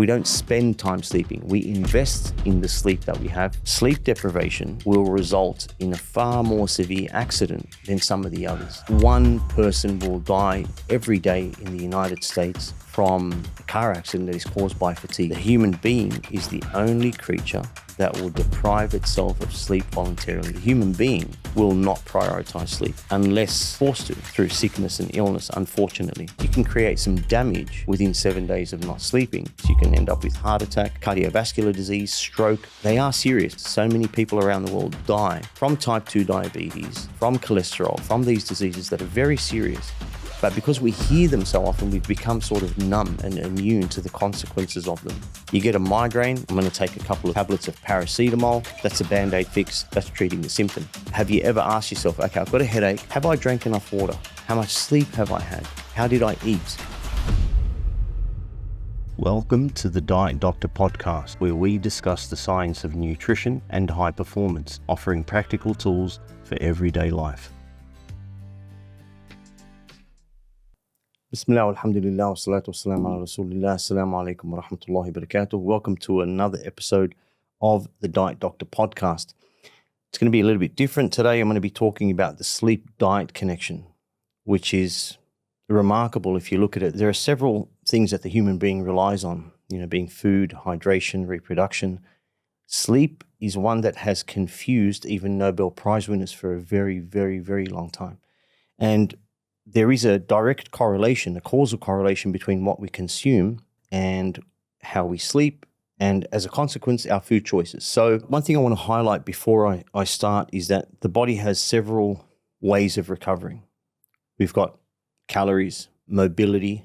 We don't spend time sleeping. We invest in the sleep that we have. Sleep deprivation will result in a far more severe accident than some of the others. One person will die every day in the United States from a car accident that is caused by fatigue. The human being is the only creature that will deprive itself of sleep voluntarily. The human being will not prioritize sleep unless forced to through sickness and illness, unfortunately. You can create some damage within 7 days of not sleeping. So you can end up with heart attack, cardiovascular disease, stroke. They are serious. So many people around the world die from type 2 diabetes, from cholesterol, from these diseases that are very serious. But because we hear them so often, we've become sort of numb and immune to the consequences of them. You get a migraine, I'm going to take a couple of tablets of paracetamol. That's a Band-Aid fix. That's treating the symptom. Have you ever asked yourself, okay, I've got a headache. Have I drank enough water? How much sleep have I had? How did I eat? Welcome to the Diet Doctor podcast, where we discuss the science of nutrition and high performance, offering practical tools for everyday life. Bismillah, alhamdulillah, wa salatu wa salam ala rasulillah, assalamu alaikum wa rahmatullahi wa barakatuh. Welcome to another episode of the Diet Doctor podcast. It's going to be a little bit different today. I'm going to be talking about the sleep-diet connection, which is remarkable if you look at it. There are several things that the human being relies on, being food, hydration, reproduction. Sleep is one that has confused even Nobel Prize winners for a very, very, very long time. And there is a direct correlation, a causal correlation between what we consume and how we sleep, and as a consequence, our food choices. So one thing I want to highlight before I start is that the body has several ways of recovering. We've got calories, mobility,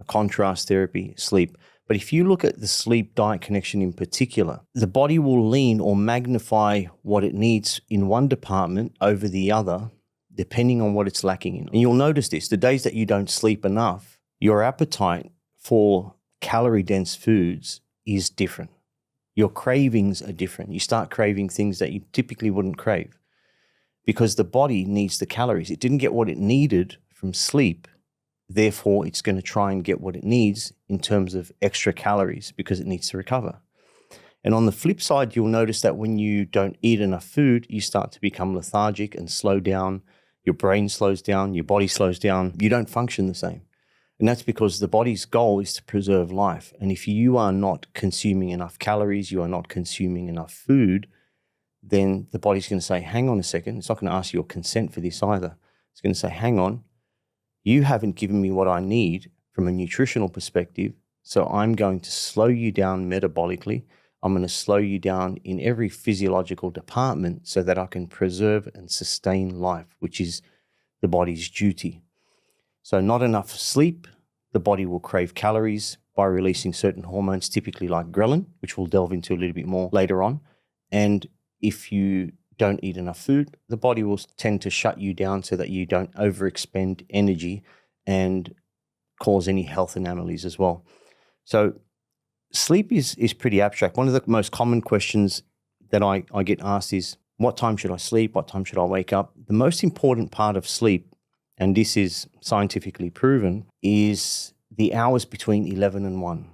contrast therapy, sleep. But if you look at the sleep-diet connection in particular, the body will lean or magnify what it needs in one department over the other, depending on what it's lacking in. And you'll notice this, the days that you don't sleep enough, your appetite for calorie-dense foods is different. Your cravings are different. You start craving things that you typically wouldn't crave because the body needs the calories. It didn't get what it needed from sleep. Therefore, it's going to try and get what it needs in terms of extra calories because it needs to recover. And on the flip side, you'll notice that when you don't eat enough food, you start to become lethargic and slow down. Your brain slows down, your body slows down, you don't function the same. And that's because the body's goal is to preserve life. And if you are not consuming enough calories, you are not consuming enough food, then the body's going to say, hang on a second. It's not going to ask your consent for this either. It's going to say, hang on, you haven't given me what I need from a nutritional perspective, so I'm going to slow you down metabolically. I'm going to slow you down in every physiological department so that I can preserve and sustain life, which is the body's duty. So not enough sleep, the body will crave calories by releasing certain hormones, typically like Ghrelin, which we'll delve into a little bit more later on. And if you don't eat enough food, the body will tend to shut you down so that you don't overexpend energy and cause any health anomalies as well. So sleep is pretty abstract. One of the most common questions that I get asked is, what time should I sleep? What time should I wake up? The most important part of sleep, and this is scientifically proven, is the hours between 11 and 1,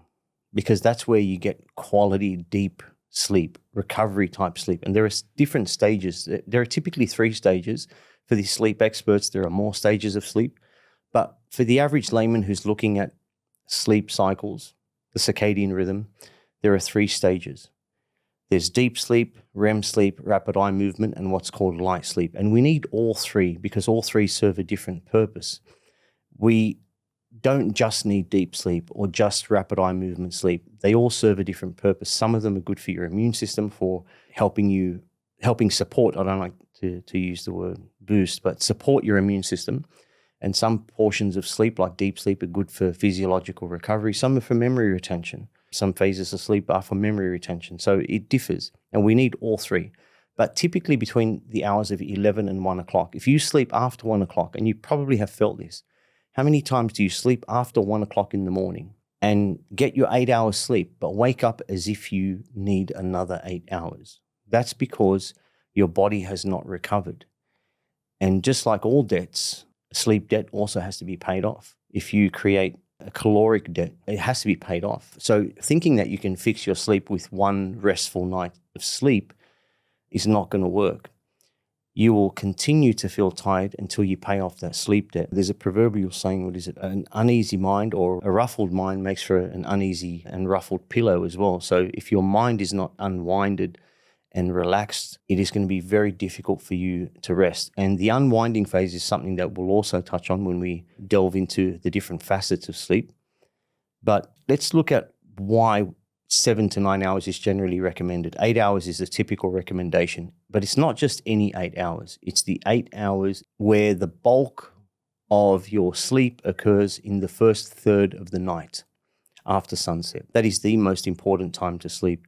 because that's where you get quality, deep sleep, recovery type sleep. And there are different stages. There are typically 3 stages. For the sleep experts, there are more stages of sleep. But for the average layman who's looking at sleep cycles, the circadian rhythm, there are 3 stages. There's deep sleep, REM sleep, rapid eye movement, and what's called light sleep. And we need all 3 because all 3 serve a different purpose. We don't just need deep sleep or just rapid eye movement sleep. They all serve a different purpose. Some of them are good for your immune system, for helping support, I don't like to use the word boost, but support your immune system. And some portions of sleep, like deep sleep, are good for physiological recovery. Some are for memory retention. Some phases of sleep are for memory retention. So it differs, and we need all 3. But typically between the hours of 11 and 1 o'clock, if you sleep after 1 o'clock, and you probably have felt this, how many times do you sleep after 1 o'clock in the morning and get your 8 hours sleep, but wake up as if you need another 8 hours? That's because your body has not recovered. And just like all debts, sleep debt also has to be paid off. If you create a caloric debt. It has to be paid off. So thinking that you can fix your sleep with one restful night of sleep is not going to work. You will continue to feel tired until you pay off that sleep debt. There's a proverbial saying, what is it? An uneasy mind or a ruffled mind makes for an uneasy and ruffled pillow as well. So if your mind is not unwinded and relaxed, it is going to be very difficult for you to rest. And the unwinding phase is something that we'll also touch on when we delve into the different facets of sleep. But let's look at why 7 to 9 hours is generally recommended. 8 hours is a typical recommendation, but it's not just any 8 hours. It's the 8 hours where the bulk of your sleep occurs in the first third of the night after sunset. That is the most important time to sleep.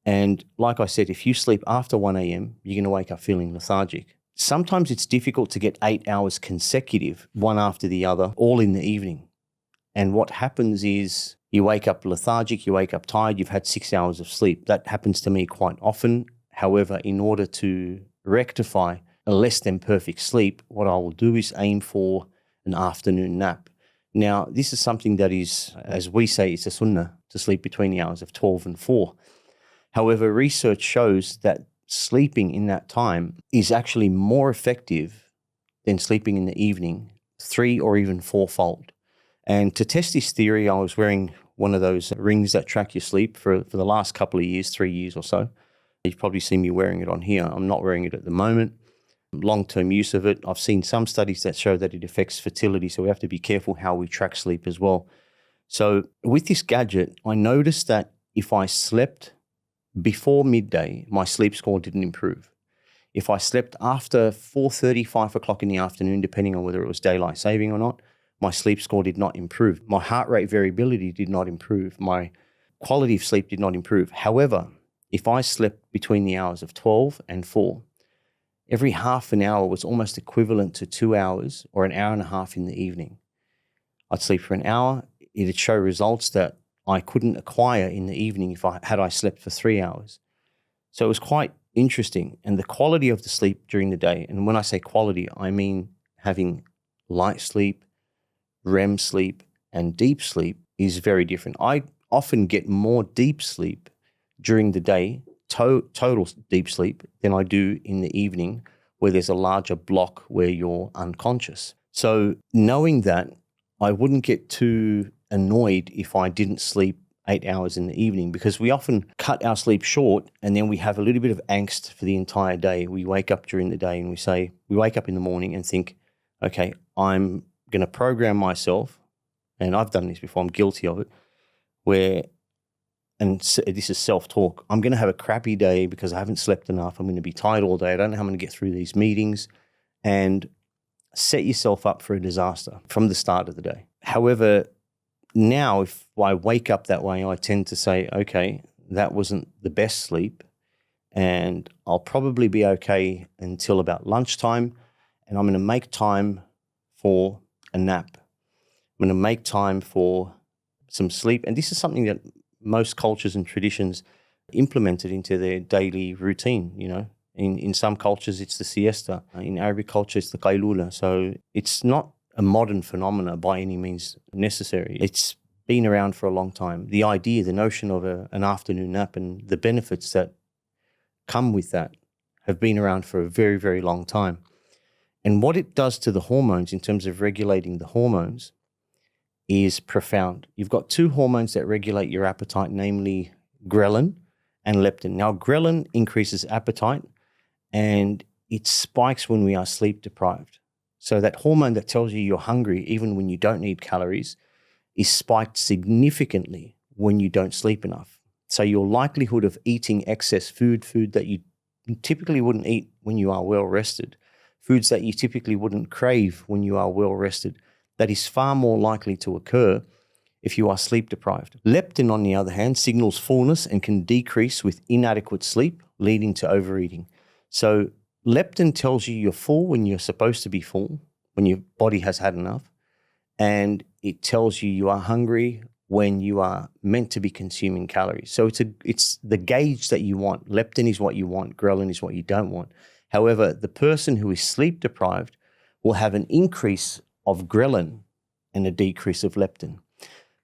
And like I said, if you sleep after 1 a.m., you're going to wake up feeling lethargic. Sometimes it's difficult to get 8 hours consecutive, one after the other, all in the evening. And what happens is you wake up lethargic, you wake up tired, you've had 6 hours of sleep. That happens to me quite often. However, in order to rectify a less than perfect sleep, what I will do is aim for an afternoon nap. Now, this is something that is, as we say, it's a sunnah to sleep between the hours of 12 and 4. However, research shows that sleeping in that time is actually more effective than sleeping in the evening, 3 or even 4-fold. And to test this theory, I was wearing one of those rings that track your sleep for the last couple of years, 3 years or so. You've probably seen me wearing it on here. I'm not wearing it at the moment. Long-term use of it. I've seen some studies that show that it affects fertility, so we have to be careful how we track sleep as well. So with this gadget, I noticed that if I slept before midday, my sleep score didn't improve. If I slept after 4:30, 5 o'clock in the afternoon, depending on whether it was daylight saving or not, my sleep score did not improve. My heart rate variability did not improve. My quality of sleep did not improve. However, if I slept between the hours of 12 and 4, every half an hour was almost equivalent to 2 hours or an hour and a half in the evening. I'd sleep for an hour. It'd show results that I couldn't acquire in the evening if I slept for 3 hours. So it was quite interesting. And the quality of the sleep during the day, and when I say quality, I mean having light sleep, REM sleep, and deep sleep is very different. I often get more deep sleep during the day, total deep sleep, than I do in the evening, where there's a larger block where you're unconscious. So knowing that, I wouldn't get too annoyed if I didn't sleep 8 hours in the evening, because we often cut our sleep short and then we have a little bit of angst for the entire day. We wake up during the day and we wake up in the morning and think, okay, I'm going to program myself, and I've done this before, I'm guilty of it, and this is self-talk, I'm going to have a crappy day because I haven't slept enough, I'm going to be tired all day, I don't know how I'm going to get through these meetings, and set yourself up for a disaster from the start of the day. However, now if I wake up that way, I tend to say, okay, that wasn't the best sleep, and I'll probably be okay until about lunchtime, and I'm going to make time for a nap. I'm going to make time for some sleep. And this is something that most cultures and traditions implemented into their daily routine. You know, in some cultures, it's the siesta. In Arabic culture, it's the qailula. So it's not a modern phenomena by any means necessary. It's been around for a long time. The idea, the notion of an afternoon nap and the benefits that come with that have been around for a very, very long time. And what it does to the hormones in terms of regulating the hormones is profound. You've got two hormones that regulate your appetite, namely ghrelin and leptin. Now, ghrelin increases appetite and it spikes when we are sleep deprived. So that hormone that tells you you're hungry even when you don't need calories is spiked significantly when you don't sleep enough. So your likelihood of eating excess food that you typically wouldn't eat when you are well rested, foods that you typically wouldn't crave when you are well rested, that is far more likely to occur if you are sleep deprived. Leptin, on the other hand, signals fullness and can decrease with inadequate sleep, leading to overeating. So leptin tells you you're full when you're supposed to be full, when your body has had enough, and it tells you you are hungry when you are meant to be consuming calories. So it's the gauge that you want. Leptin is what you want, ghrelin is what you don't want. However, the person who is sleep deprived will have an increase of ghrelin and a decrease of leptin.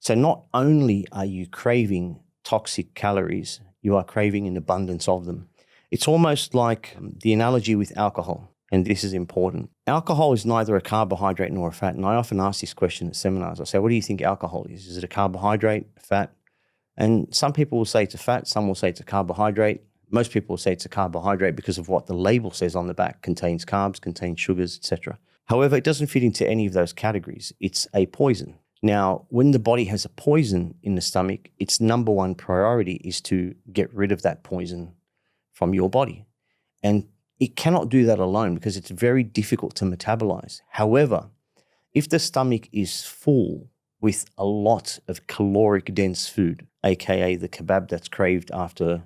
So not only are you craving toxic calories, you are craving an abundance of them. It's almost like the analogy with alcohol, and this is important. Alcohol is neither a carbohydrate nor a fat, and I often ask this question at seminars. I say, what do you think alcohol is? Is it a carbohydrate, fat? And some people will say it's a fat, some will say it's a carbohydrate. Most people will say it's a carbohydrate because of what the label says on the back, contains carbs, contains sugars, etc. However, it doesn't fit into any of those categories. It's a poison. Now, when the body has a poison in the stomach, its number one priority is to get rid of that poison from your body. And it cannot do that alone because it's very difficult to metabolize. However, if the stomach is full with a lot of caloric dense food, aka the kebab that's craved after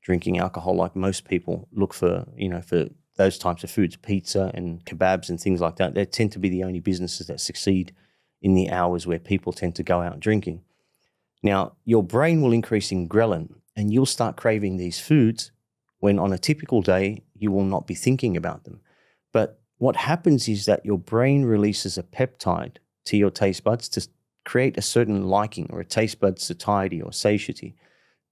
drinking alcohol, like most people look for, for those types of foods, pizza and kebabs and things like that, they tend to be the only businesses that succeed in the hours where people tend to go out drinking. Now, your brain will increase in ghrelin and you'll start craving these foods when on a typical day, you will not be thinking about them. But what happens is that your brain releases a peptide to your taste buds to create a certain liking or a taste bud satiety or satiety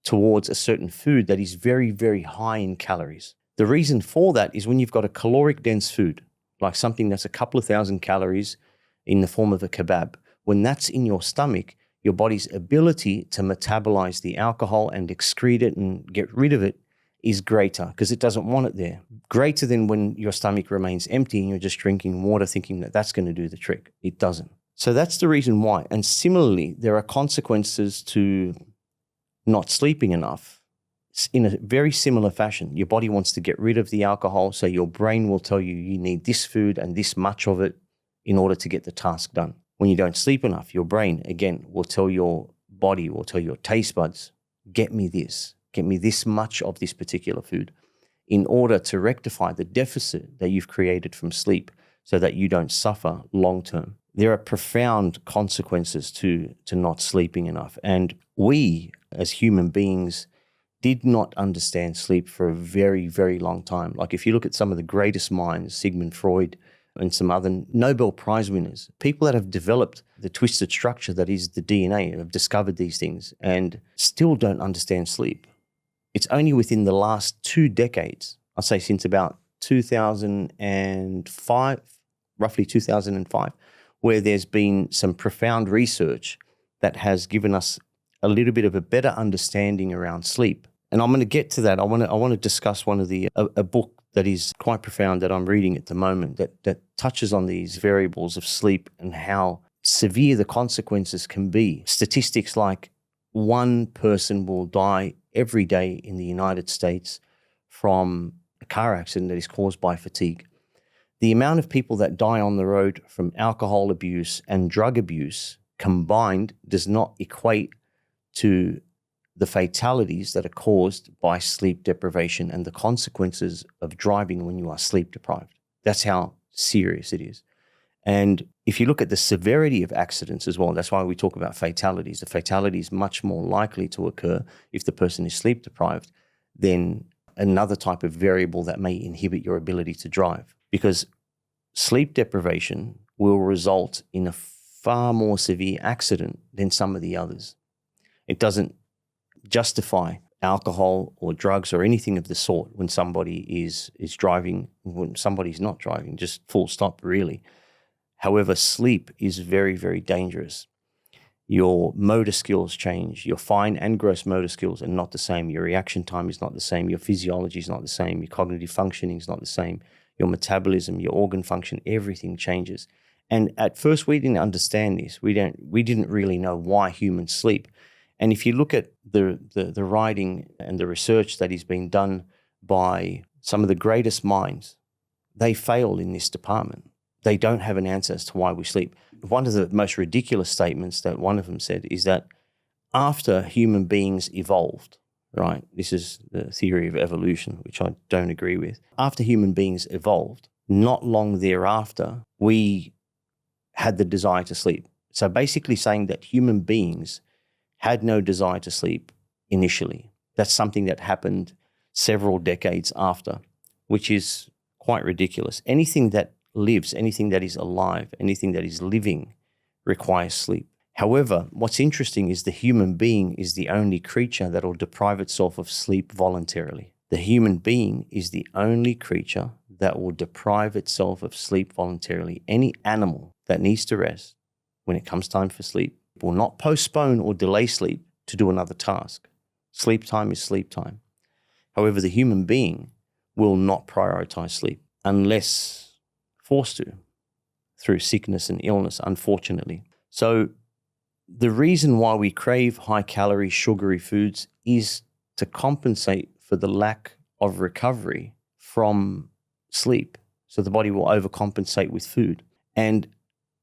towards a certain food that is very, very high in calories. The reason for that is when you've got a caloric dense food, like something that's a couple of thousand calories in the form of a kebab, when that's in your stomach, your body's ability to metabolize the alcohol and excrete it and get rid of it is greater because it doesn't want it there. Greater than when your stomach remains empty and you're just drinking water thinking that that's going to do the trick. It doesn't. So that's the reason why. And similarly, there are consequences to not sleeping enough in a very similar fashion. Your body wants to get rid of the alcohol, so your brain will tell you you need this food and this much of it in order to get the task done. When you don't sleep enough, your brain, again, will tell your body, will tell your taste buds, get me this much of this particular food in order to rectify the deficit that you've created from sleep so that you don't suffer long term. There are profound consequences to not sleeping enough. And we, as human beings, did not understand sleep for a very, very long time. Like if you look at some of the greatest minds, Sigmund Freud and some other Nobel Prize winners, people that have developed the twisted structure that is the DNA, have discovered these things and still don't understand sleep. It's only within the last 2 decades, I'd say since about 2005, roughly 2005, where there's been some profound research that has given us a little bit of a better understanding around sleep. And I'm going to get to that. I want to discuss a book that is quite profound that I'm reading at the moment that touches on these variables of sleep and how severe the consequences can be. Statistics like 1 person will die every day in the United States from a car accident that is caused by fatigue. The amount of people that die on the road from alcohol abuse and drug abuse combined does not equate to the fatalities that are caused by sleep deprivation and the consequences of driving when you are sleep deprived. That's how serious it is. And if you look at the severity of accidents as well, that's why we talk about fatalities. The fatality is much more likely to occur if the person is sleep deprived than another type of variable that may inhibit your ability to drive. Because sleep deprivation will result in a far more severe accident than some of the others. It doesn't justify alcohol or drugs or anything of the sort when somebody is driving, when somebody's not driving, just full stop, really. However, sleep is very, very dangerous. Your motor skills change. Your fine and gross motor skills are not the same. Your reaction time is not the same. Your physiology is not the same. Your cognitive functioning is not the same. Your metabolism, your organ function, everything changes. And at first, we didn't understand this. We didn't really know why humans sleep. And if you look at the writing and the research that is being done by some of the greatest minds, they fail in this department. They don't have an answer as to why we sleep. One of the most ridiculous statements that one of them said is that after human beings evolved, right? This is the theory of evolution, which I don't agree with. After human beings evolved, not long thereafter, we had the desire to sleep. So basically saying that human beings had no desire to sleep initially. That's something that happened several decades after, which is quite ridiculous. Anything that lives, anything that is alive, anything that is living requires sleep. However, what's interesting is the human being is the only creature that will deprive itself of sleep voluntarily. The human being is the only creature that will deprive itself of sleep voluntarily. Any animal that needs to rest when it comes time for sleep will not postpone or delay sleep to do another task. Sleep time is sleep time. However, the human being will not prioritize sleep unless forced to through sickness and illness, unfortunately. So the reason why we crave high-calorie, sugary foods is to compensate for the lack of recovery from sleep. So the body will overcompensate with food. And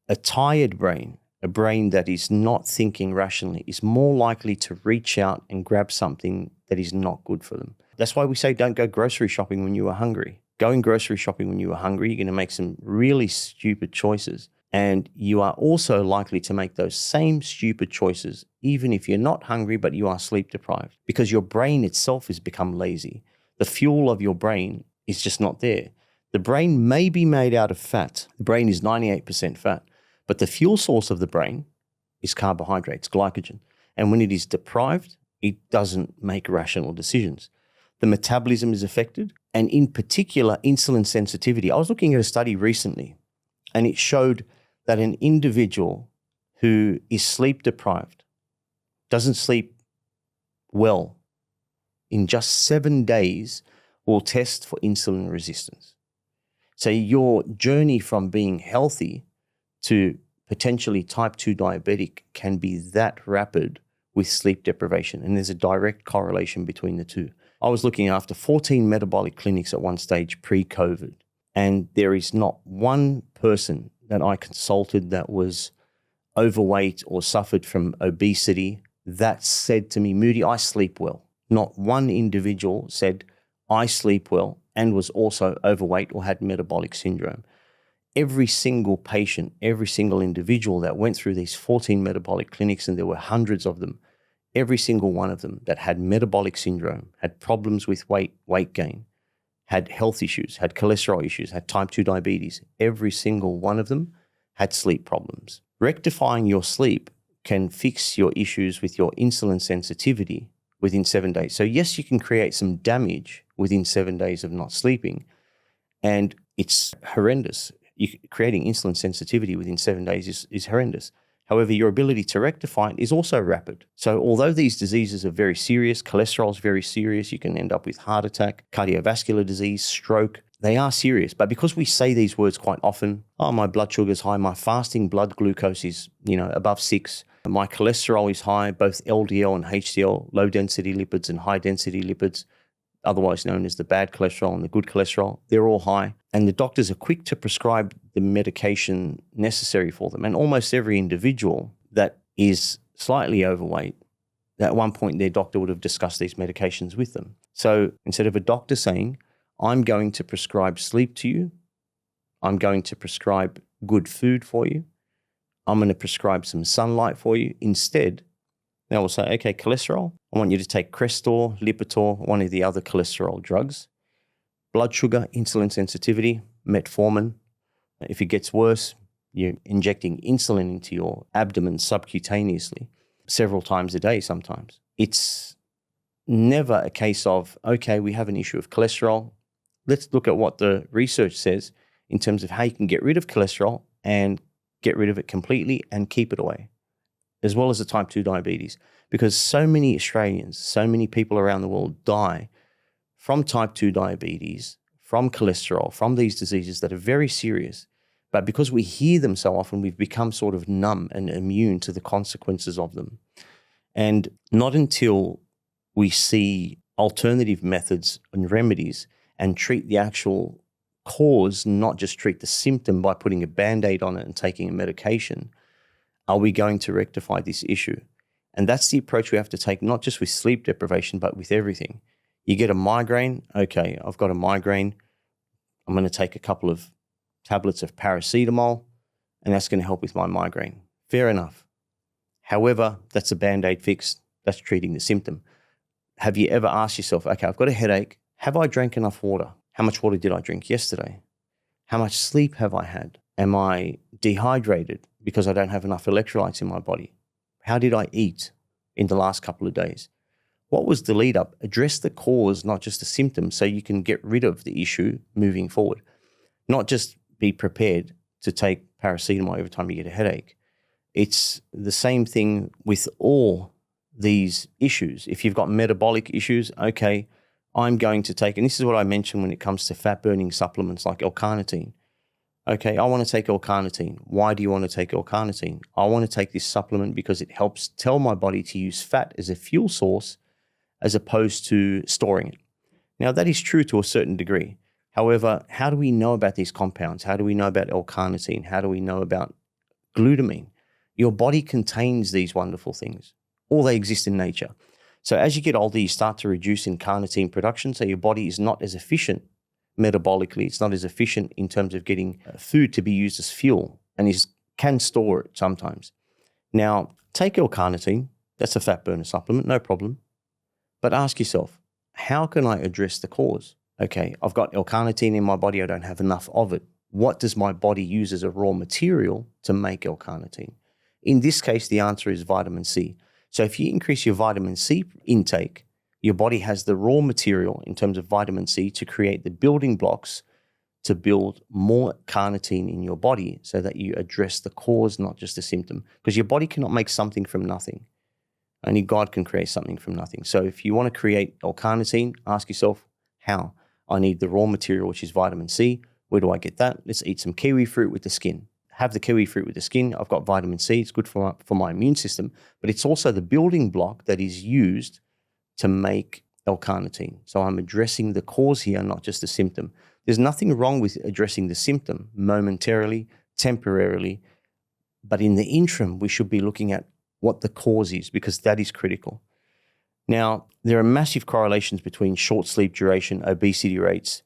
a tired brain, a brain that is not thinking rationally, is more likely to reach out and grab something that is not good for them. That's why we say don't go grocery shopping when you are hungry. Going grocery shopping when you are hungry, you're going to make some really stupid choices. And you are also likely to make those same stupid choices, even if you're not hungry, but you are sleep deprived, because your brain itself has become lazy. The fuel of your brain is just not there. The brain may be made out of fat. The brain is 98% fat, but the fuel source of the brain is carbohydrates, glycogen. And when it is deprived, it doesn't make rational decisions. The metabolism is affected, and in particular, insulin sensitivity. I was looking at a study recently, and it showed that an individual who is sleep deprived, doesn't sleep well, in just 7 days will test for insulin resistance. So your journey from being healthy to potentially type 2 diabetic can be that rapid with sleep deprivation. And there's a direct correlation between the two. I was looking after 14 metabolic clinics at one stage pre-COVID, and there is not one person that I consulted that was overweight or suffered from obesity that said to me, Moodi, I sleep well. Not one individual said, I sleep well and was also overweight or had metabolic syndrome. Every single patient, every single individual that went through these 14 metabolic clinics, and there were hundreds of them, every single one of them that had metabolic syndrome, had problems with weight gain, had health issues, had cholesterol issues, had type 2 diabetes, every single one of them had sleep problems. Rectifying your sleep can fix your issues with your insulin sensitivity within 7 days. So yes, you can create some damage within 7 days of not sleeping, and it's horrendous. Creating insulin sensitivity within 7 days is horrendous. However, your ability to rectify it is also rapid. So although these diseases are very serious, cholesterol is very serious, you can end up with heart attack, cardiovascular disease, stroke. They are serious. But because we say these words quite often, oh, my blood sugar is high, my fasting blood glucose is, above 6, my cholesterol is high, both LDL and HDL, low density lipids and high density lipids, otherwise known as the bad cholesterol and the good cholesterol, they're all high. And the doctors are quick to prescribe the medication necessary for them. And almost every individual that is slightly overweight, at one point their doctor would have discussed these medications with them. So instead of a doctor saying, I'm going to prescribe sleep to you, I'm going to prescribe good food for you, I'm going to prescribe some sunlight for you, instead, they will say, okay, cholesterol, I want you to take Crestor, Lipitor, one of the other cholesterol drugs. Blood sugar, insulin sensitivity, metformin. If it gets worse, you're injecting insulin into your abdomen subcutaneously several times a day sometimes. It's never a case of, okay, we have an issue of cholesterol. Let's look at what the research says in terms of how you can get rid of cholesterol and get rid of it completely and keep it away, as well as the type 2 diabetes, because so many Australians, so many people around the world die from type 2 diabetes, from cholesterol, from these diseases that are very serious. But because we hear them so often, we've become sort of numb and immune to the consequences of them. And not until we see alternative methods and remedies and treat the actual cause, not just treat the symptom by putting a Band-Aid on it and taking a medication, are we going to rectify this issue? And that's the approach we have to take, not just with sleep deprivation, but with everything. You get a migraine, okay, I've got a migraine. I'm going to take a couple of tablets of paracetamol, and that's going to help with my migraine. Fair enough. However, that's a Band-Aid fix. That's treating the symptom. Have you ever asked yourself, okay, I've got a headache. Have I drank enough water? How much water did I drink yesterday? How much sleep have I had? Am I dehydrated because I don't have enough electrolytes in my body? How did I eat in the last couple of days? What was the lead up? Address the cause, not just the symptom, so you can get rid of the issue moving forward. Not just be prepared to take paracetamol every time you get a headache. It's the same thing with all these issues. If you've got metabolic issues, okay, I'm going to take, and this is what I mentioned when it comes to fat burning supplements like L-carnitine. Okay, I want to take L-carnitine. Why do you want to take L-carnitine? I want to take this supplement because it helps tell my body to use fat as a fuel source as opposed to storing it. Now, that is true to a certain degree. However, how do we know about these compounds? How do we know about L-carnitine? How do we know about glutamine? Your body contains these wonderful things, or they exist in nature. So as you get older, you start to reduce in carnitine production, so your body is not as efficient metabolically. It's not as efficient in terms of getting food to be used as fuel, and can store it sometimes. Now, take L-carnitine. That's a fat burner supplement, no problem. But ask yourself, how can I address the cause? Okay, I've got L-carnitine in my body. I don't have enough of it. What does my body use as a raw material to make L-carnitine? In this case, the answer is vitamin C. So if you increase your vitamin C intake, your body has the raw material in terms of vitamin C to create the building blocks to build more carnitine in your body so that you address the cause, not just the symptom. Because your body cannot make something from nothing. Only God can create something from nothing. So if you want to create L-carnitine, ask yourself, how? I need the raw material, which is vitamin C. Where do I get that? Let's eat some kiwi fruit with the skin. Have the kiwi fruit with the skin. I've got vitamin C. It's good for my immune system. But it's also the building block that is used to make L-carnitine. So I'm addressing the cause here, not just the symptom. There's nothing wrong with addressing the symptom momentarily, temporarily. But in the interim, we should be looking at what the cause is, because that is critical. Now, there are massive correlations between short sleep duration, obesity rates,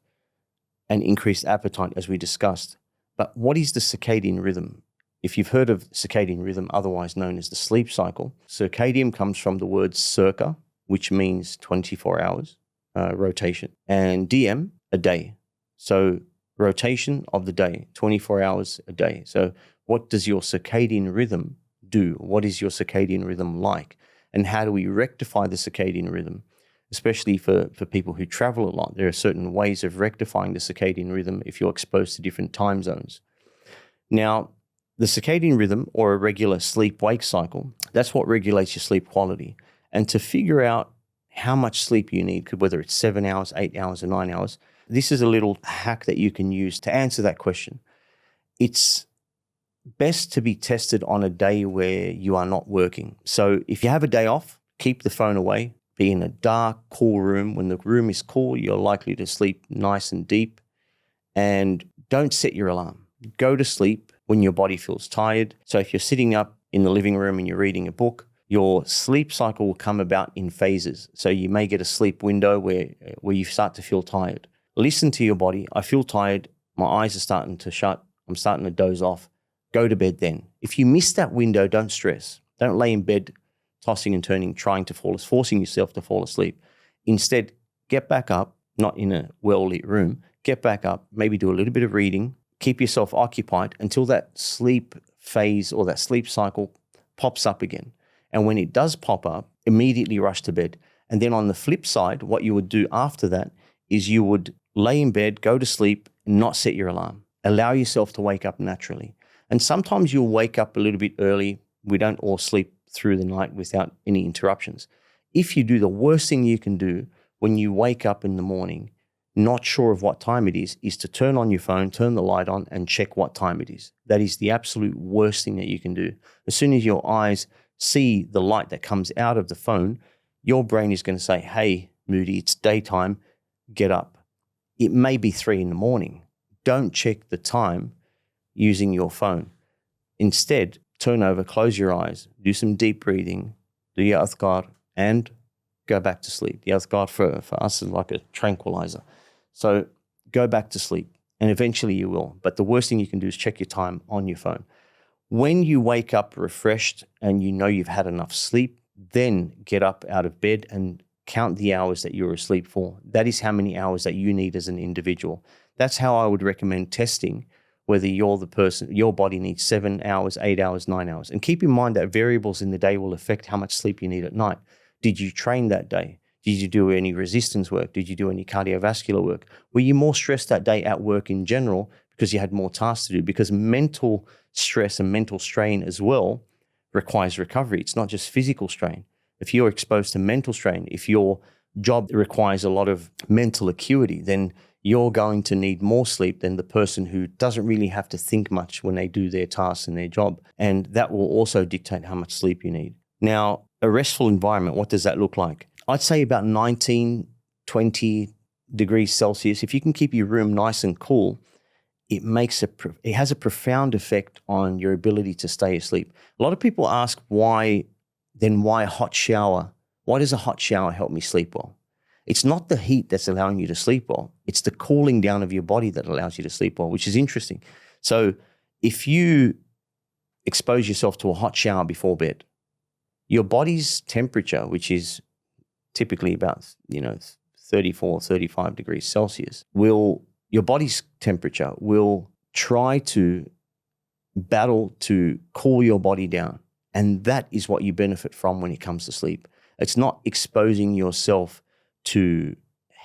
and increased appetite, as we discussed. But what is the circadian rhythm? If you've heard of circadian rhythm, otherwise known as the sleep cycle, circadian comes from the word circa, which means 24 hours rotation, and DM, a day. So rotation of the day, 24 hours a day. So what does your circadian rhythm do? What is your circadian rhythm like? And how do we rectify the circadian rhythm? Especially for people who travel a lot, there are certain ways of rectifying the circadian rhythm if you're exposed to different time zones. Now, the circadian rhythm, or a regular sleep-wake cycle, that's what regulates your sleep quality. And to figure out how much sleep you need, whether it's 7 hours, 8 hours, or 9 hours, this is a little hack that you can use to answer that question. It's best to be tested on a day where you are not working. So if you have a day off, keep the phone away. Be in a dark, cool room. When the room is cool, you're likely to sleep nice and deep. And don't set your alarm. Go to sleep when your body feels tired. So if you're sitting up in the living room and you're reading a book, your sleep cycle will come about in phases. So you may get a sleep window where you start to feel tired. Listen to your body. I feel tired. My eyes are starting to shut. I'm starting to doze off. Go to bed then. If you miss that window, don't stress. Don't lay in bed tossing and turning, forcing yourself to fall asleep. Instead, get back up, not in a well-lit room. Get back up, maybe do a little bit of reading. Keep yourself occupied until that sleep phase or that sleep cycle pops up again. And when it does pop up, immediately rush to bed. And then on the flip side, what you would do after that is you would lay in bed, go to sleep, and not set your alarm. Allow yourself to wake up naturally. And sometimes you'll wake up a little bit early. We don't all sleep through the night without any interruptions. If you do, the worst thing you can do when you wake up in the morning, not sure of what time it is to turn on your phone, turn the light on, and check what time it is. That is the absolute worst thing that you can do. As soon as your eyes see the light that comes out of the phone, your brain is going to say, hey, Moodi, it's daytime, get up. It may be 3 a.m. Don't check the time using your phone. Instead, turn over, close your eyes, do some deep breathing, do your adhkar, and go back to sleep. The adhkar for us is like a tranquilizer. So go back to sleep, and eventually you will. But the worst thing you can do is check your time on your phone. When you wake up refreshed and you know you've had enough sleep, then get up out of bed and count the hours that you're asleep for. That is how many hours that you need as an individual. That's how I would recommend testing whether you're the person, your body needs 7 hours, 8 hours, 9 hours. And keep in mind that variables in the day will affect how much sleep you need at night. Did you train that day? Did you do any resistance work? Did you do any cardiovascular work? Were you more stressed that day at work in general because you had more tasks to do? Because mental stress and mental strain as well requires recovery. It's not just physical strain. If you're exposed to mental strain, if your job requires a lot of mental acuity, then you're going to need more sleep than the person who doesn't really have to think much when they do their tasks and their job. And that will also dictate how much sleep you need. Now, a restful environment, what does that look like? I'd say about 19, 20 degrees Celsius. If you can keep your room nice and cool, it has a profound effect on your ability to stay asleep. A lot of people ask why a hot shower? Why does a hot shower help me sleep well? It's not the heat that's allowing you to sleep well. It's the cooling down of your body that allows you to sleep well, which is interesting. So if you expose yourself to a hot shower before bed, your body's temperature, which is typically about 34, 35 degrees Celsius, your body's temperature will try to battle to cool your body down. And that is what you benefit from when it comes to sleep. It's not exposing yourself to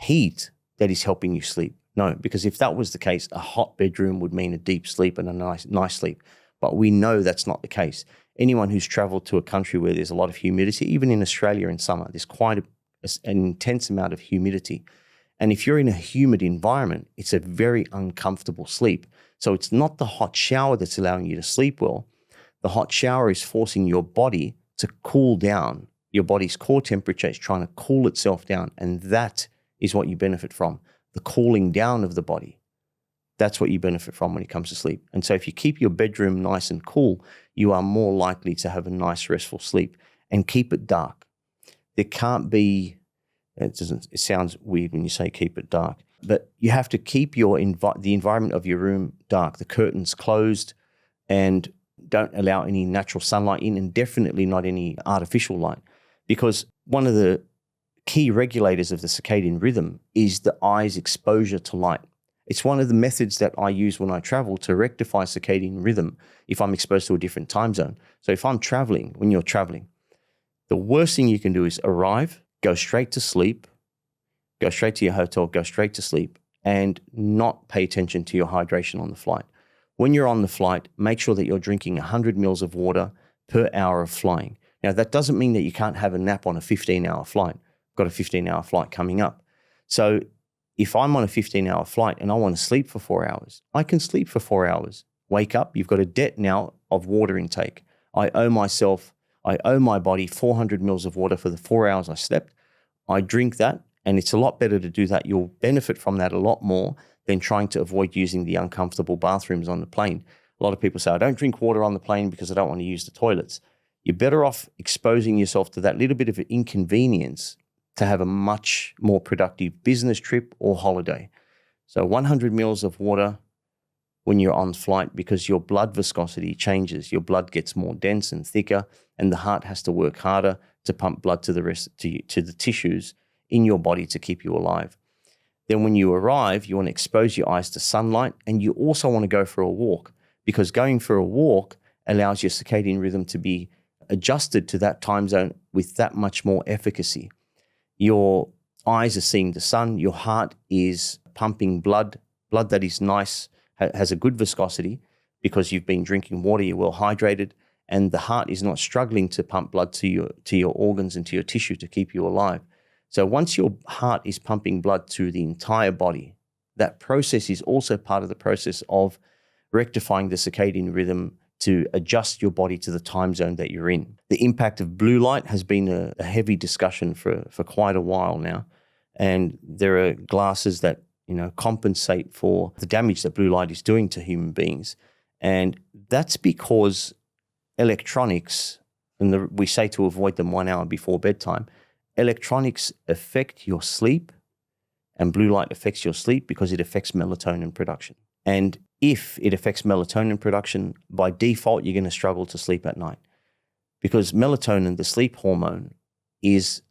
heat that is helping you sleep. No, because if that was the case, a hot bedroom would mean a deep sleep and a nice sleep. But we know that's not the case. Anyone who's traveled to a country where there's a lot of humidity, even in Australia in summer, there's quite an intense amount of humidity. And if you're in a humid environment, it's a very uncomfortable sleep. So it's not the hot shower that's allowing you to sleep well. The hot shower is forcing your body to cool down. Your body's core temperature is trying to cool itself down. And that is what you benefit from, the cooling down of the body. That's what you benefit from when it comes to sleep. And so if you keep your bedroom nice and cool, you are more likely to have a nice, restful sleep. And keep it dark. There can't be, it sounds weird when you say keep it dark, but you have to keep the environment of your room dark, the curtains closed, and don't allow any natural sunlight in, and definitely not any artificial light. Because one of the key regulators of the circadian rhythm is the eye's exposure to light. It's one of the methods that I use when I travel to rectify circadian rhythm if I'm exposed to a different time zone. So if I'm traveling, when you're traveling, the worst thing you can do is arrive, go straight to sleep, go straight to your hotel, go straight to sleep, and not pay attention to your hydration on the flight. When you're on the flight, make sure that you're drinking 100 mils of water per hour of flying. Now, that doesn't mean that you can't have a nap on a 15-hour flight. I've got a 15-hour flight coming up. So if I'm on a 15-hour flight and I want to sleep for 4 hours, I can sleep for 4 hours. Wake up, you've got a debt now of water intake. I owe my body 400 mils of water for the 4 hours I slept. I drink that, and it's a lot better to do that. You'll benefit from that a lot more than trying to avoid using the uncomfortable bathrooms on the plane. A lot of people say, I don't drink water on the plane because I don't want to use the toilets. You're better off exposing yourself to that little bit of an inconvenience to have a much more productive business trip or holiday. So 100 mils of water when you're on flight, because your blood viscosity changes. Your blood gets more dense and thicker, and the heart has to work harder to pump blood to the tissues in your body to keep you alive. Then when you arrive, you want to expose your eyes to sunlight, and you also want to go for a walk, because going for a walk allows your circadian rhythm to be adjusted to that time zone with that much more efficacy. Your eyes are seeing the sun, your heart is pumping blood that is nice, has a good viscosity because you've been drinking water, you're well hydrated, and the heart is not struggling to pump blood to your organs and to your tissue to keep you alive. So once your heart is pumping blood to the entire body, that process is also part of the process of rectifying the circadian rhythm to adjust your body to the time zone that you're in. The impact of blue light has been a heavy discussion for quite a while now. And there are glasses that, compensate for the damage that blue light is doing to human beings. And that's because electronics, and we say to avoid them 1 hour before bedtime, electronics affect your sleep, and blue light affects your sleep because it affects melatonin production. And if it affects melatonin production, by default, you're going to struggle to sleep at night, because melatonin, the sleep hormone, is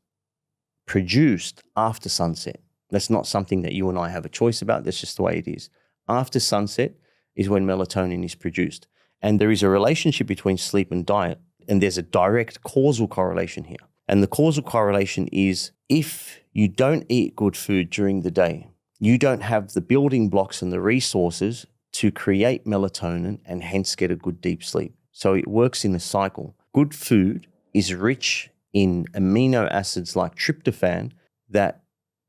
produced after sunset. That's not something that you and I have a choice about. That's just the way it is. After sunset, is when melatonin is produced. And there is a relationship between sleep and diet, and there's a direct causal correlation here. And the causal correlation is if you don't eat good food during the day, you don't have the building blocks and the resources to create melatonin and hence get a good deep sleep. So it works in a cycle. Good food is rich in amino acids like tryptophan that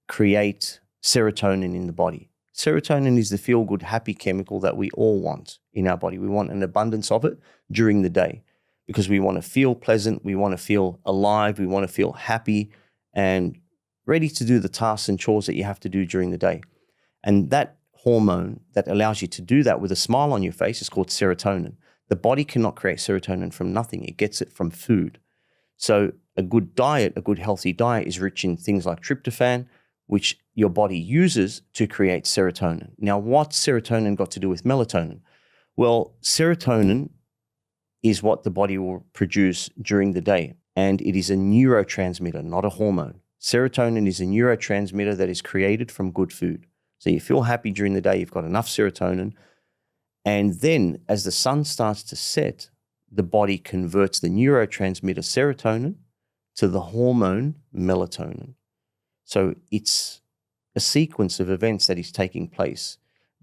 create serotonin in the body. Serotonin is the feel-good, happy chemical that we all want in our body. We want an abundance of it during the day because we want to feel pleasant, we want to feel alive, we want to feel happy and ready to do the tasks and chores that you have to do during the day. And that hormone that allows you to do that with a smile on your face is called serotonin. The body cannot create serotonin from nothing. It gets it from food. So a good diet, a good healthy diet is rich in things like tryptophan, which your body uses to create serotonin. Now, what's serotonin got to do with melatonin? Well, serotonin is what the body will produce during the day, and it is a neurotransmitter, not a hormone. Serotonin is a neurotransmitter that is created from good food. So you feel happy during the day, you've got enough serotonin, and then as the sun starts to set, the body converts the neurotransmitter serotonin to the hormone melatonin. So it's a sequence of events that is taking place.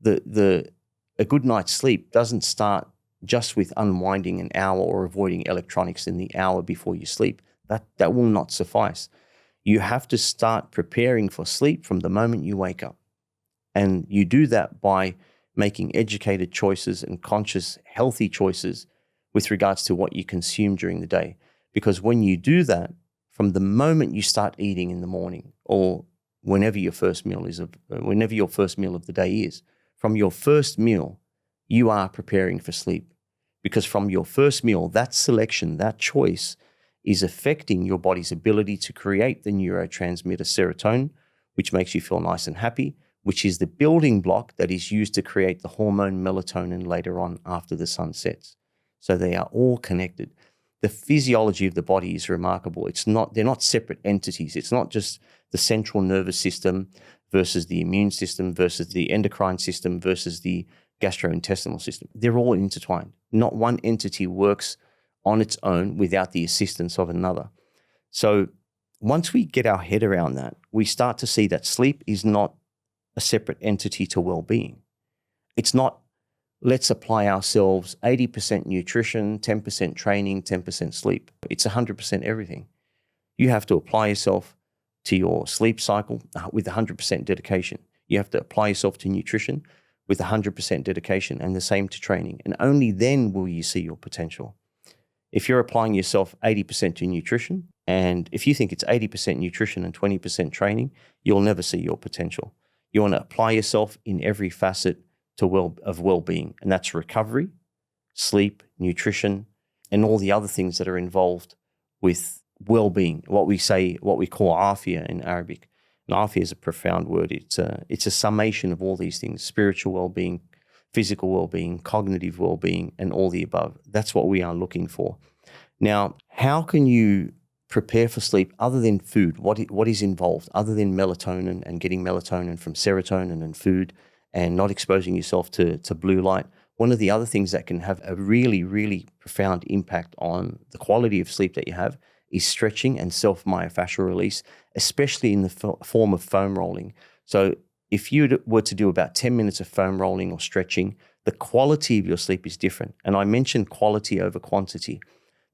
A good night's sleep doesn't start just with unwinding an hour or avoiding electronics in the hour before you sleep. That will not suffice. You have to start preparing for sleep from the moment you wake up. And you do that by making educated choices and conscious, healthy choices with regards to what you consume during the day. Because when you do that, from the moment you start eating in the morning or whenever your first meal of the day is, from your first meal, you are preparing for sleep. Because from your first meal, that selection, that choice is affecting your body's ability to create the neurotransmitter serotonin, which makes you feel nice and happy, which is the building block that is used to create the hormone melatonin later on after the sun sets. So they are all connected. The physiology of the body is remarkable. They're not separate entities. It's not just the central nervous system versus the immune system versus the endocrine system versus the gastrointestinal system. They're all intertwined. Not one entity works on its own without the assistance of another. So once we get our head around that, we start to see that sleep is not a separate entity to well-being. It's not, let's apply ourselves 80% nutrition, 10% training, 10% sleep. It's 100% everything. You have to apply yourself to your sleep cycle with 100% dedication. You have to apply yourself to nutrition with 100% dedication, and the same to training. And only then will you see your potential. If you're applying yourself 80% to nutrition, and if you think it's 80% nutrition and 20% training, you'll never see your potential. You want to apply yourself in every facet of well-being, and that's recovery, sleep, nutrition, and all the other things that are involved with well-being, what we call afia in Arabic. And afia is a profound word. It's a summation of all these things: spiritual well-being, physical well-being, cognitive well-being, and all the above. That's what we are looking for. Now, how can you prepare for sleep other than food? What is involved other than melatonin and getting melatonin from serotonin and food and not exposing yourself to blue light? One of the other things that can have a really, really profound impact on the quality of sleep that you have is stretching and self-myofascial release, especially in the form of foam rolling. So if you were to do about 10 minutes of foam rolling or stretching, the quality of your sleep is different. And I mentioned quality over quantity.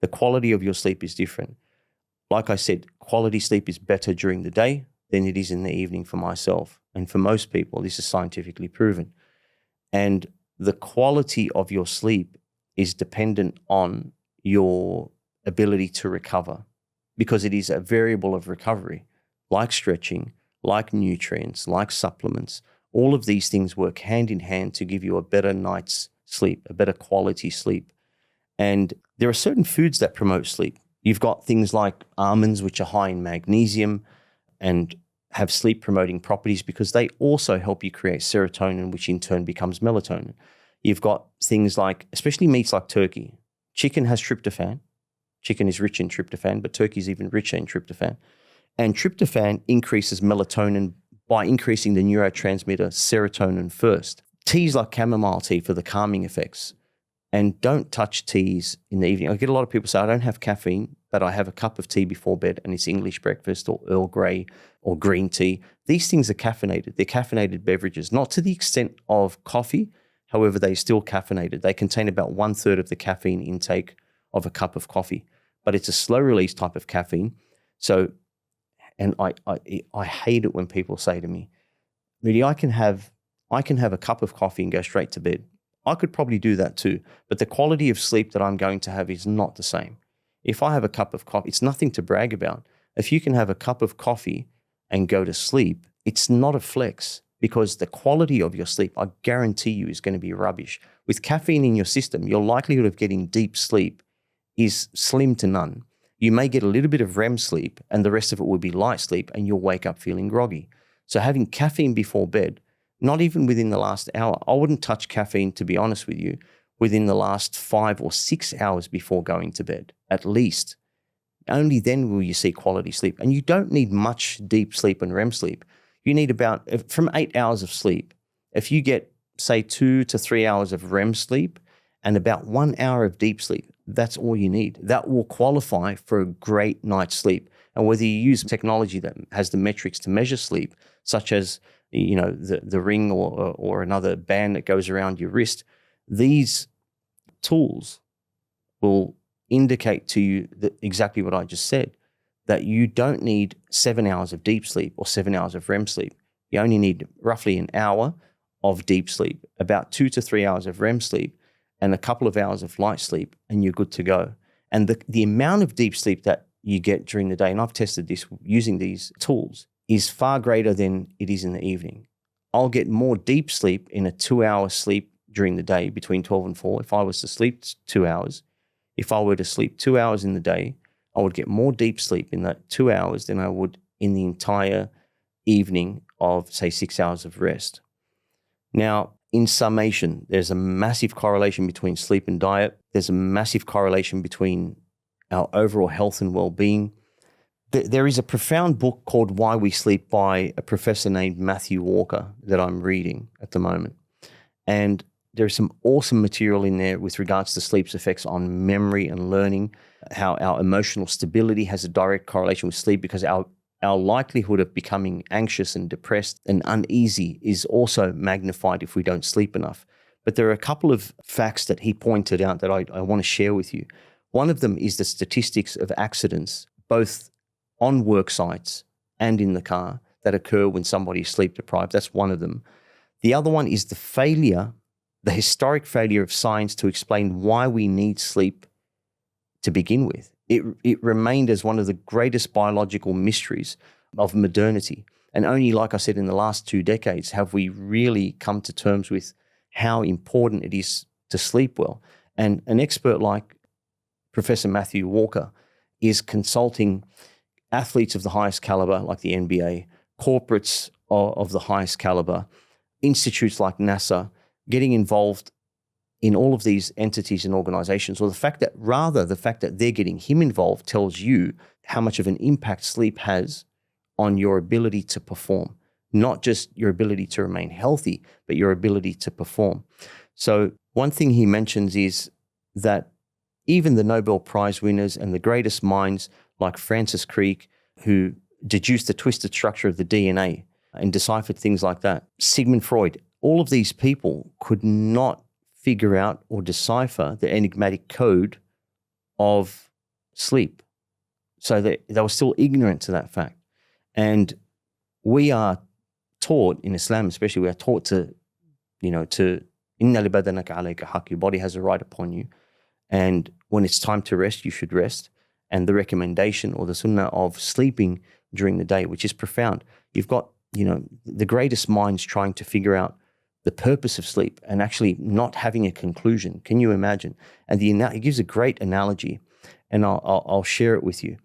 The quality of your sleep is different. Like I said, quality sleep is better during the day than it is in the evening for myself. And for most people, this is scientifically proven. And the quality of your sleep is dependent on your ability to recover, because it is a variable of recovery, like stretching, like nutrients, like supplements. All of these things work hand in hand to give you a better night's sleep, a better quality sleep. And there are certain foods that promote sleep. You've got things like almonds, which are high in magnesium and have sleep-promoting properties because they also help you create serotonin, which in turn becomes melatonin. You've got things like, especially meats like turkey. Chicken has tryptophan. Chicken is rich in tryptophan, but turkey is even richer in tryptophan. And tryptophan increases melatonin by increasing the neurotransmitter serotonin first. teas like chamomile tea for the calming effects. And don't touch teas in the evening. I get a lot of people say, I don't have caffeine, but I have a cup of tea before bed and it's English breakfast or Earl Grey or green tea. These things are caffeinated. They're caffeinated beverages, not to the extent of coffee. However, they're still caffeinated. They contain about 1/3 of the caffeine intake of a cup of coffee, but it's a slow release type of caffeine. So, and I hate it when people say to me, Moodi, I can have a cup of coffee and go straight to bed. I could probably do that too, but the quality of sleep that I'm going to have is not the same. If I have a cup of coffee, it's nothing to brag about. If you can have a cup of coffee and go to sleep, it's not a flex because the quality of your sleep, I guarantee you, is going to be rubbish. With caffeine in your system, your likelihood of getting deep sleep is slim to none. You may get a little bit of REM sleep and the rest of it will be light sleep and you'll wake up feeling groggy. So having caffeine before bed, not even within the last hour. I wouldn't touch caffeine, to be honest with you, within the last 5 or 6 hours before going to bed, at least. Only then will you see quality sleep. And you don't need much deep sleep and REM sleep. You need from 8 hours of sleep. If you get, say, 2 to 3 hours of REM sleep and about 1 hour of deep sleep, that's all you need. That will qualify for a great night's sleep. And whether you use technology that has the metrics to measure sleep, such as the ring or another band that goes around your wrist, these tools will indicate to you exactly what I just said, that you don't need 7 hours of deep sleep or 7 hours of REM sleep. You only need roughly an hour of deep sleep, about 2 to 3 hours of REM sleep, and a couple of hours of light sleep, and you're good to go. And the amount of deep sleep that you get during the day, and I've tested this using these tools, is far greater than it is in the evening. I'll get more deep sleep in a 2-hour sleep during the day between 12 and 4. If I was to sleep 2 hours, if I were to sleep 2 hours in the day, I would get more deep sleep in that 2 hours than I would in the entire evening of, say, 6 hours of rest. Now, in summation, there's a massive correlation between sleep and diet. There's a massive correlation between our overall health and well-being. There is a profound book called Why We Sleep by a professor named Matthew Walker that I'm reading at the moment. And there's some awesome material in there with regards to sleep's effects on memory and learning, how our emotional stability has a direct correlation with sleep because our likelihood of becoming anxious and depressed and uneasy is also magnified if we don't sleep enough. But there are a couple of facts that he pointed out that I want to share with you. One of them is the statistics of accidents, both on work sites and in the car, that occur when somebody is sleep deprived. That's one of them. The other one is the historic failure of science to explain why we need sleep to begin with. It remained as one of the greatest biological mysteries of modernity. And only, like I said, in the last 2 decades have we really come to terms with how important it is to sleep well. And an expert like Professor Matthew Walker is consulting athletes of the highest caliber, like the NBA, corporates of the highest caliber, institutes like NASA, getting involved in all of these entities and organizations, or the fact that they're getting him involved tells you how much of an impact sleep has on your ability to perform, not just your ability to remain healthy, but your ability to perform. So one thing he mentions is that even the Nobel Prize winners and the greatest minds like Francis Crick, who deduced the twisted structure of the DNA and deciphered things like that, Sigmund Freud, all of these people could not figure out or decipher the enigmatic code of sleep. So they were still ignorant to that fact. And we are taught in Islam, especially, we are taught to inna li badanaka alayka haq, your body has a right upon you. And when it's time to rest, you should rest. And the recommendation or the sunnah of sleeping during the day, which is profound. You've got, the greatest minds trying to figure out the purpose of sleep and actually not having a conclusion. Can you imagine? And he gives a great analogy, and I'll share it with you.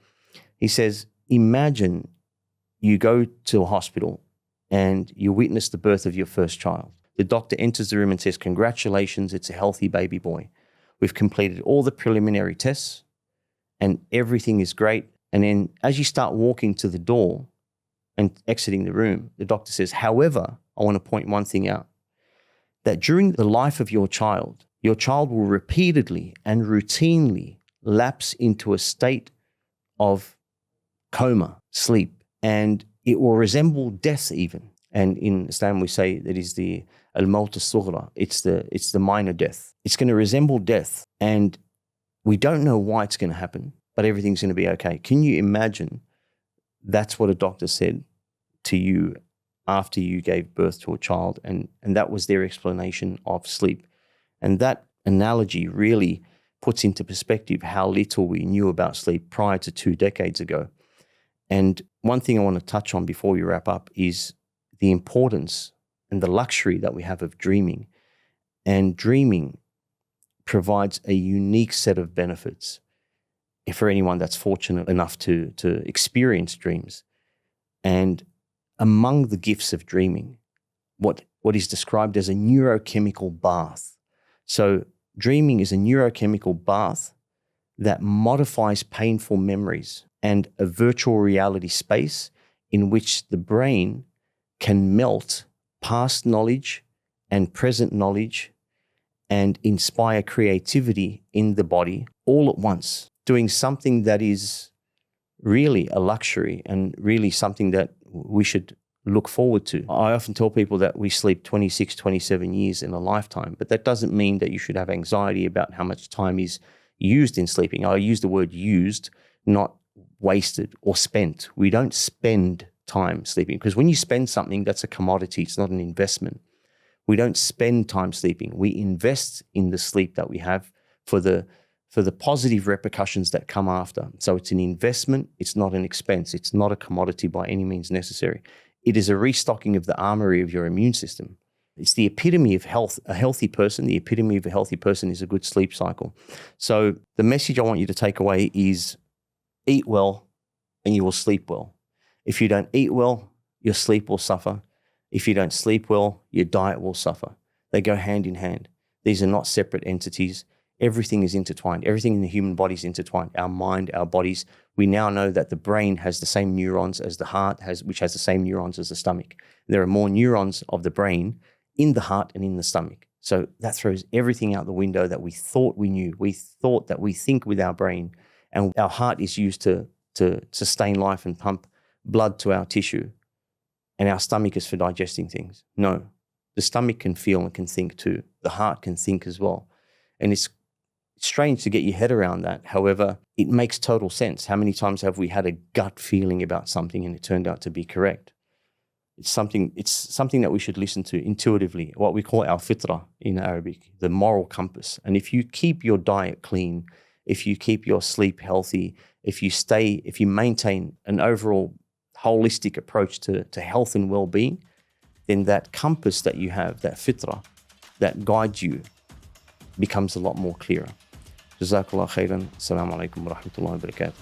He says, imagine you go to a hospital and you witness the birth of your first child. The doctor enters the room and says, congratulations, it's a healthy baby boy. We've completed all the preliminary tests and everything is great. And then as you start walking to the door and exiting the room, the doctor says, however, I want to point one thing out. that during the life of your child will repeatedly and routinely lapse into a state of coma, sleep, and it will resemble death even. And in Islam, we say that is the al-maut al-sughra. It's the minor death. It's going to resemble death, and we don't know why it's going to happen, but everything's going to be okay. Can you imagine that's what a doctor said to you after you gave birth to a child, and that was their explanation of sleep? And that analogy really puts into perspective how little we knew about sleep prior to 2 decades ago. And one thing I want to touch on before we wrap up is the importance and the luxury that we have of dreaming. And dreaming provides a unique set of benefits for anyone that's fortunate enough to experience dreams. And among the gifts of dreaming, what is described as a neurochemical bath. So dreaming is a neurochemical bath that modifies painful memories and a virtual reality space in which the brain can melt past knowledge and present knowledge and inspire creativity in the body all at once, doing something that is really a luxury and really something that we should look forward to. I often tell people that we sleep 26, 27 years in a lifetime, but that doesn't mean that you should have anxiety about how much time is used in sleeping. I use the word used, not wasted or spent. We don't spend time sleeping, because when you spend something, that's a commodity. It's not an investment. We don't spend time sleeping. We invest in the sleep that we have for the positive repercussions that come after. So it's an investment. It's not an expense. It's not a commodity by any means necessary. It is a restocking of the armory of your immune system. It's the epitome of health. A healthy person, the epitome of a healthy person is a good sleep cycle. So the message I want you to take away is eat well and you will sleep well. If you don't eat well, your sleep will suffer. If you don't sleep well, your diet will suffer. They go hand in hand. These are not separate entities. Everything is intertwined. Everything in the human body is intertwined. Our mind, our bodies. We now know that the brain has the same neurons as the heart has, which has the same neurons as the stomach. There are more neurons of the brain in the heart and in the stomach. So that throws everything out the window that we thought we knew. We thought that we think with our brain, and our heart is used to sustain life and pump blood to our tissue, and our stomach is for digesting things. No, the stomach can feel and can think too. The heart can think as well. And it's strange to get your head around that. However, it makes total sense. How many times have we had a gut feeling about something and it turned out to be correct? It's something that we should listen to intuitively, what we call our fitra in Arabic, the moral compass. And if you keep your diet clean, if you keep your sleep healthy, if you maintain an overall holistic approach to health and well-being, then that compass that you have, that fitra, that guides you, becomes a lot more clearer. Jazakallah khairan. Assalamu alaikum wa rahmatullahi wa barakatuh.